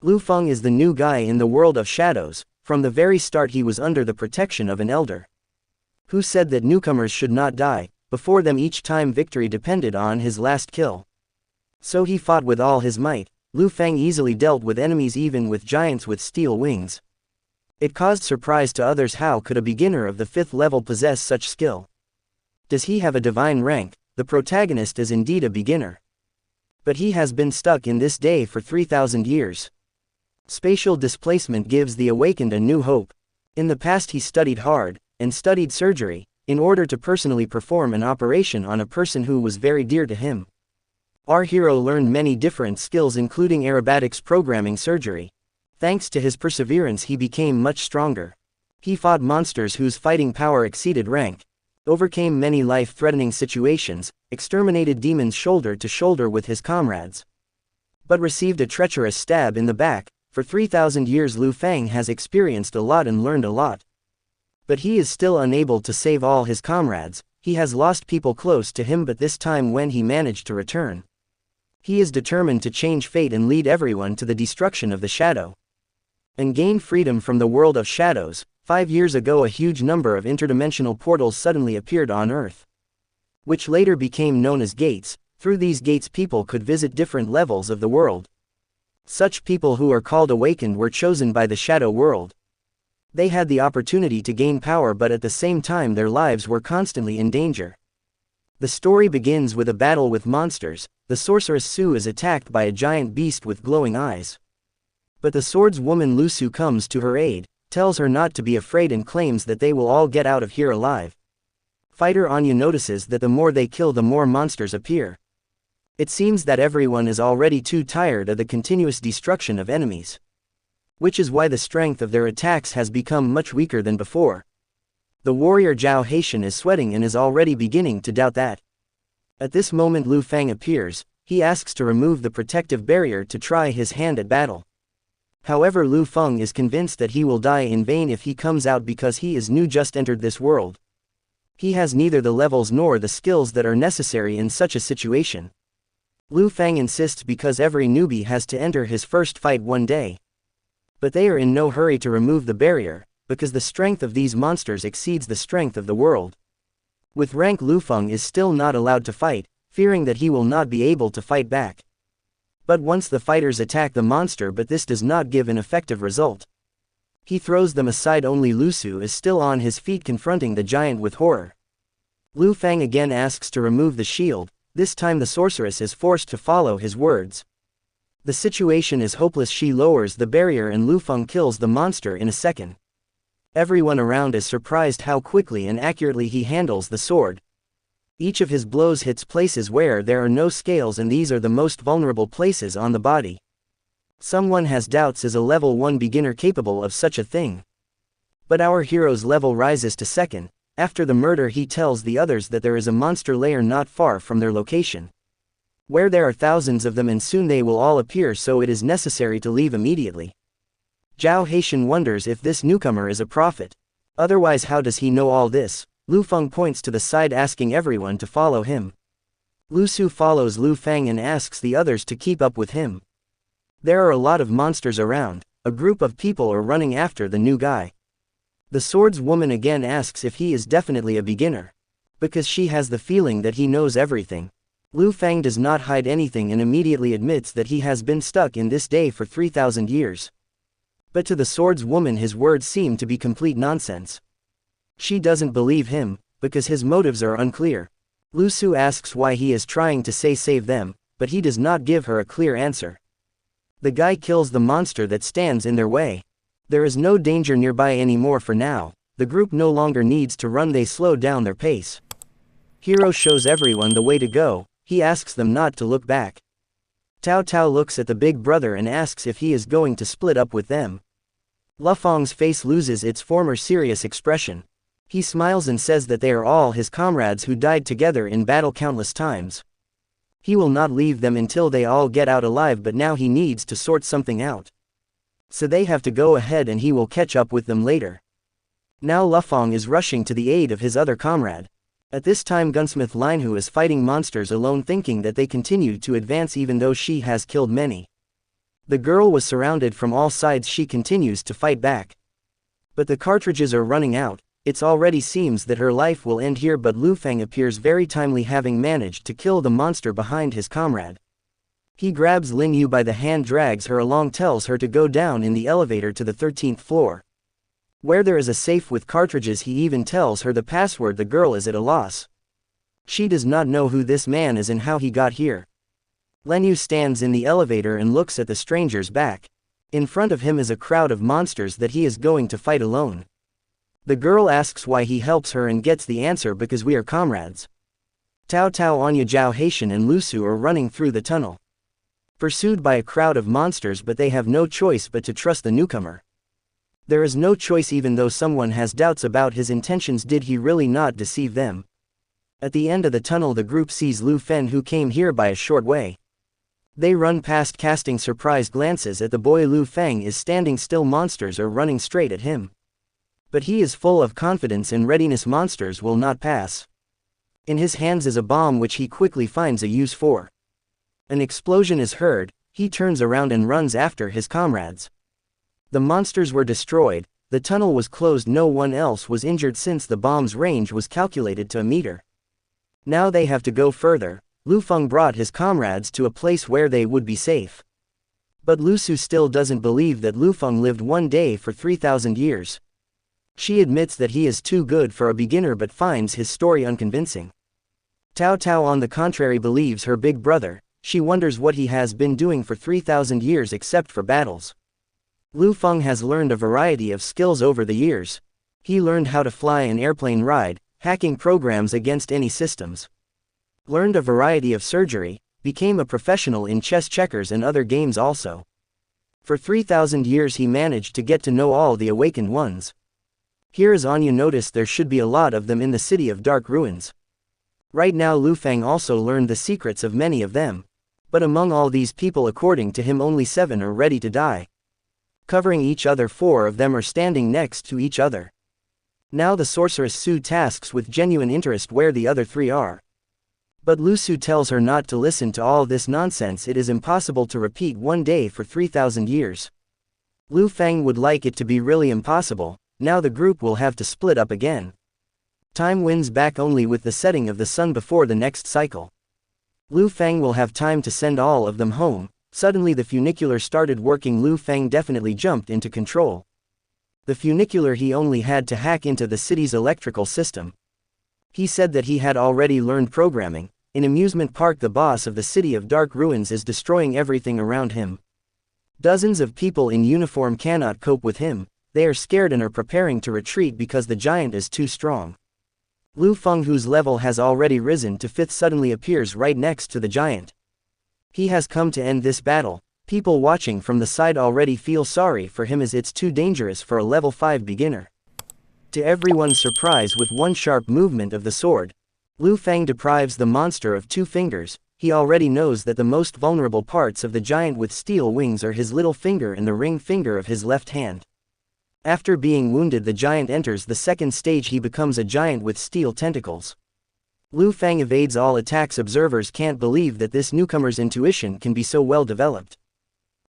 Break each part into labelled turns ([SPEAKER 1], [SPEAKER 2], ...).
[SPEAKER 1] Lu Feng is the new guy in the world of shadows. From the very start he was under the protection of an elder, who said that newcomers should not die before them each time victory depended on his last kill. So he fought with all his might. Lu Feng easily dealt with enemies, even with giants with steel wings. It caused surprise to others. How could a beginner of the 5th level possess such skill? Does he have a divine rank? The protagonist is indeed a beginner, but he has been stuck in this day for 3,000 years. Spatial displacement gives the awakened a new hope. In the past he studied hard, and studied surgery, in order to personally perform an operation on a person who was very dear to him. Our hero learned many different skills including aerobatics, programming, surgery. Thanks to his perseverance he became much stronger. He fought monsters whose fighting power exceeded rank, overcame many life-threatening situations, exterminated demons shoulder to shoulder with his comrades, but received a treacherous stab in the back. For 3,000 years Lu Feng has experienced a lot and learned a lot. But he is still unable to save all his comrades. He has lost people close to him, but this time when he managed to return, he is determined to change fate and lead everyone to the destruction of the shadow, and gain freedom from the world of shadows. 5 years ago a huge number of interdimensional portals suddenly appeared on Earth, which later became known as gates. Through these gates people could visit different levels of the world. Such people who are called awakened were chosen by the shadow world. They had the opportunity to gain power, but at the same time their lives were constantly in danger. The story begins with a battle with monsters. The sorceress Su is attacked by a giant beast with glowing eyes, but the swordswoman Lu Su comes to her aid, tells her not to be afraid and claims that they will all get out of here alive. Fighter Anya notices that the more they kill the more monsters appear. It seems that everyone is already too tired of the continuous destruction of enemies, which is why the strength of their attacks has become much weaker than before. The warrior Zhao Haitian is sweating and is already beginning to doubt that. At this moment Lu Feng appears. He asks to remove the protective barrier to try his hand at battle. However, Lu Feng is convinced that he will die in vain if he comes out because he is new, just entered this world. He has neither the levels nor the skills that are necessary in such a situation. Lu Feng insists because every newbie has to enter his first fight one day. But they are in no hurry to remove the barrier, because the strength of these monsters exceeds the strength of the world. With rank, Lu Feng is still not allowed to fight, fearing that he will not be able to fight back. But once the fighters attack the monster, but this does not give an effective result. He throws them aside. Only Lu Su is still on his feet, confronting the giant with horror. Lu Feng again asks to remove the shield. This time the sorceress is forced to follow his words. The situation is hopeless. She lowers the barrier and Lu Feng kills the monster in a second. Everyone around is surprised how quickly and accurately he handles the sword. Each of his blows hits places where there are no scales, and these are the most vulnerable places on the body. Someone has doubts, is a level 1 beginner capable of such a thing? But our hero's level rises to 2nd. After the murder he tells the others that there is a monster lair not far from their location, where there are thousands of them and soon they will all appear, so it is necessary to leave immediately. Zhao Haitian wonders if this newcomer is a prophet. Otherwise how does he know all this? Lu Feng points to the side, asking everyone to follow him. Lu Su follows Lu Feng and asks the others to keep up with him. There are a lot of monsters around. A group of people are running after the new guy. The swordswoman again asks if he is definitely a beginner, because she has the feeling that he knows everything. Lu Feng does not hide anything and immediately admits that he has been stuck in this day for 3,000 years. But to the swordswoman his words seem to be complete nonsense. She doesn't believe him, because his motives are unclear. Lu Su asks why he is trying to save them, but he does not give her a clear answer. The guy kills the monster that stands in their way. There is no danger nearby anymore for now. The group no longer needs to run, they slow down their pace. Hero shows everyone the way to go. He asks them not to look back. Tao Tao looks at the big brother and asks if he is going to split up with them. Lu Feng's face loses its former serious expression. He smiles and says that they are all his comrades who died together in battle countless times. He will not leave them until they all get out alive, but now he needs to sort something out. So they have to go ahead and he will catch up with them later. Now Lu Feng is rushing to the aid of his other comrade. At this time gunsmith Linhu is fighting monsters alone, thinking that they continue to advance even though she has killed many. The girl was surrounded from all sides. She continues to fight back. But the cartridges are running out. It already seems that her life will end here, but Lu Feng appears very timely, having managed to kill the monster behind his comrade. He grabs Lin Yu by the hand, drags her along, tells her to go down in the elevator to the 13th floor, where there is a safe with cartridges. He even tells her the password. The girl is at a loss. She does not know who this man is and how he got here. Lin Yu stands in the elevator and looks at the stranger's back. In front of him is a crowd of monsters that he is going to fight alone. The girl asks why he helps her and gets the answer: because we are comrades. Tao Tao, Anya, Zhao Haitian and Lusu are running through the tunnel, pursued by a crowd of monsters, but they have no choice but to trust the newcomer. There is no choice, even though someone has doubts about his intentions. Did he really not deceive them? At the end of the tunnel, the group sees Lu Fen, who came here by a short way. They run past, casting surprised glances at the boy. Lu Feng is standing still. Monsters are running straight at him, but he is full of confidence and readiness. Monsters will not pass. In his hands is a bomb which he quickly finds a use for. An explosion is heard. He turns around and runs after his comrades. The monsters were destroyed. The tunnel was closed. No one else was injured since the bomb's range was calculated to a meter. Now they have to go further. Lu Feng brought his comrades to a place where they would be safe. But Lusu still doesn't believe that Lu Feng lived one day for 3,000 years. She admits that he is too good for a beginner, but finds his story unconvincing. Tao Tao, on the contrary, believes her big brother. She wonders what he has been doing for 3,000 years except for battles. Lu Feng has learned a variety of skills over the years. He learned how to fly an airplane, ride, hacking programs against any systems. Learned a variety of surgery, became a professional in chess, checkers and other games also. For 3,000 years he managed to get to know all the awakened ones. Here is Anya noticed there should be a lot of them in the city of dark ruins. Right now Lu Feng also learned the secrets of many of them. But among all these people, according to him, only 7 are ready to die. Covering each other, 4 of them are standing next to each other. Now the sorceress Su tasks with genuine interest where the other 3 are. But Lu Su tells her not to listen to all this nonsense. It is impossible to repeat one day for 3,000 years. Lu Feng would like it to be really impossible. Now the group will have to split up again. Time wins back only with the setting of the sun before the next cycle. Lu Feng will have time to send all of them home. Suddenly the funicular started working. Lu Feng definitely jumped into control. The funicular he only had to hack into the city's electrical system. He said that he had already learned programming. In amusement park, the boss of the city of dark ruins is destroying everything around him. Dozens of people in uniform cannot cope with him. They are scared and are preparing to retreat because the giant is too strong. Lu Feng, whose level has already risen to 5th, suddenly appears right next to the giant. He has come to end this battle. People watching from the side already feel sorry for him, as it's too dangerous for a level 5 beginner. To everyone's surprise, with one sharp movement of the sword, Lu Feng deprives the monster of 2 fingers. He already knows that the most vulnerable parts of the giant with steel wings are his little finger and the ring finger of his left hand. After being wounded, the giant enters the 2nd stage. He becomes a giant with steel tentacles. Lu Feng evades all attacks. Observers can't believe that this newcomer's intuition can be so well developed.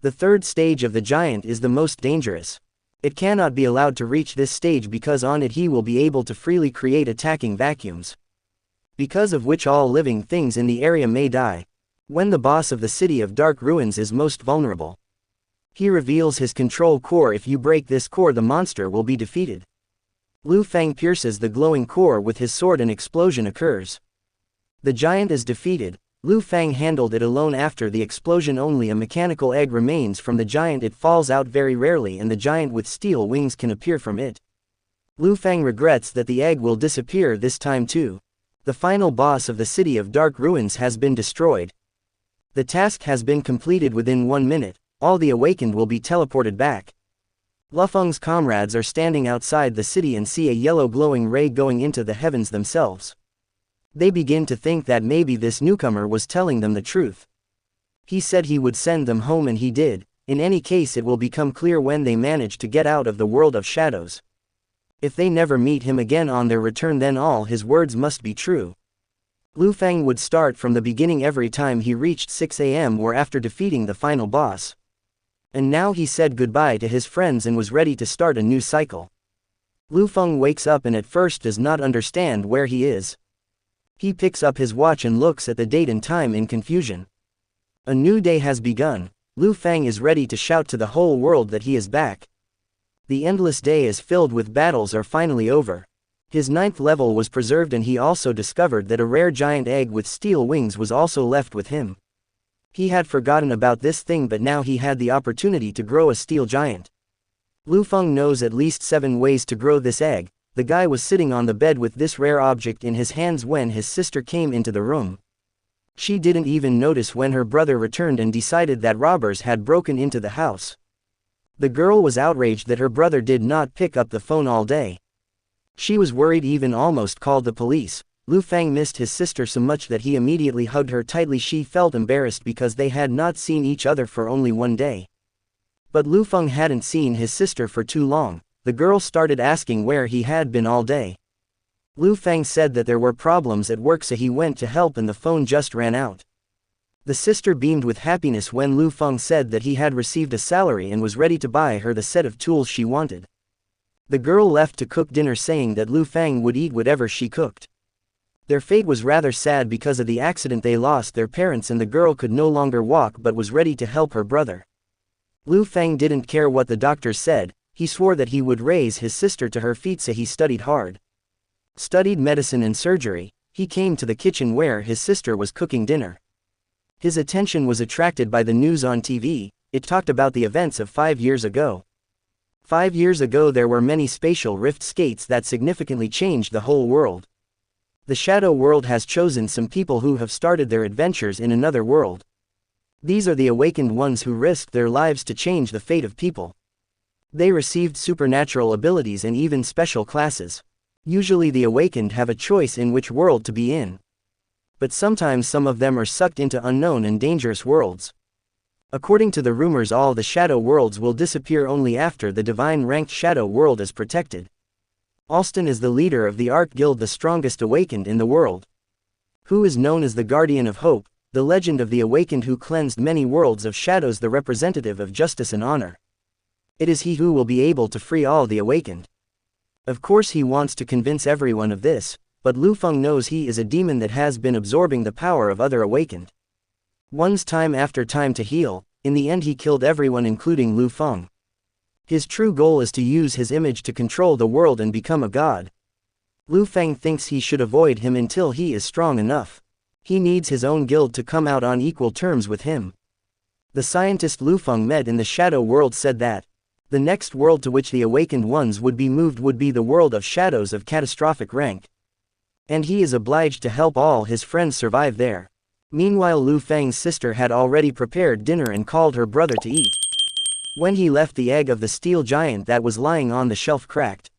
[SPEAKER 1] The 3rd stage of the giant is the most dangerous. It cannot be allowed to reach this stage because on it he will be able to freely create attacking vacuums, because of which all living things in the area may die. When the boss of the city of dark ruins is most vulnerable, he reveals his control core. If you break this core, the monster will be defeated. Lu Feng pierces the glowing core with his sword. An explosion occurs. The giant is defeated. Lu Feng handled it alone. After the explosion, only a mechanical egg remains from the giant. It falls out very rarely and the giant with steel wings can appear from it. Lu Feng regrets that the egg will disappear this time too. The final boss of the city of dark ruins has been destroyed. The task has been completed within 1 minute. All the awakened will be teleported back. Lu Feng's comrades are standing outside the city and see a yellow glowing ray going into the heavens themselves. They begin to think that maybe this newcomer was telling them the truth. He said he would send them home and he did. In any case, it will become clear when they manage to get out of the world of shadows. If they never meet him again on their return, then all his words must be true. Lu Feng would start from the beginning every time he reached 6 a.m. or after defeating the final boss. And now he said goodbye to his friends and was ready to start a new cycle. Lu Feng wakes up and at first does not understand where he is. He picks up his watch and looks at the date and time in confusion. A new day has begun. Lu Feng is ready to shout to the whole world that he is back. The endless day is filled with battles are finally over. His 9th level was preserved and he also discovered that a rare giant egg with steel wings was also left with him. He had forgotten about this thing but now he had the opportunity to grow a steel giant. Lu Feng knows at least 7 ways to grow this egg. The guy was sitting on the bed with this rare object in his hands when his sister came into the room. She didn't even notice when her brother returned and decided that robbers had broken into the house. The girl was outraged that her brother did not pick up the phone all day. She was worried, even almost called the police. Lu Feng missed his sister so much that he immediately hugged her tightly. She felt embarrassed because they had not seen each other for only one day. But Lu Feng hadn't seen his sister for too long. The girl started asking where he had been all day. Lu Feng said that there were problems at work so he went to help and the phone just ran out. The sister beamed with happiness when Lu Feng said that he had received a salary and was ready to buy her the set of tools she wanted. The girl left to cook dinner saying that Lu Feng would eat whatever she cooked. Their fate was rather sad because of the accident. They lost their parents and the girl could no longer walk but was ready to help her brother. Lu Feng didn't care what the doctors said. He swore that he would raise his sister to her feet so he studied hard. Studied medicine and surgery. He came to the kitchen where his sister was cooking dinner. His attention was attracted by the news on TV. It talked about the events of 5 years ago. 5 years ago there were many spatial rift skates that significantly changed the whole world. The shadow world has chosen some people who have started their adventures in another world. These are the awakened ones who risked their lives to change the fate of people. They received supernatural abilities and even special classes. Usually the awakened have a choice in which world to be in. But sometimes some of them are sucked into unknown and dangerous worlds. According to the rumors, all the shadow worlds will disappear only after the divine ranked shadow world is protected. Alston is the leader of the Arc Guild, the strongest awakened in the world. Who is known as the Guardian of Hope, the legend of the awakened who cleansed many worlds of shadows, the representative of justice and honor. It is he who will be able to free all the awakened. Of course he wants to convince everyone of this, but Lu Feng knows he is a demon that has been absorbing the power of other awakened ones time after time to heal. In the end he killed everyone including Lu Feng. His true goal is to use his image to control the world and become a god. Lu Feng thinks he should avoid him until he is strong enough. He needs his own guild to come out on equal terms with him. The scientist Lu Feng met in the shadow world said that the next world to which the awakened ones would be moved would be the world of shadows of catastrophic rank. And he is obliged to help all his friends survive there. Meanwhile, Lu Feng's sister had already prepared dinner and called her brother to eat. When he left, the egg of the steel giant that was lying on the shelf cracked.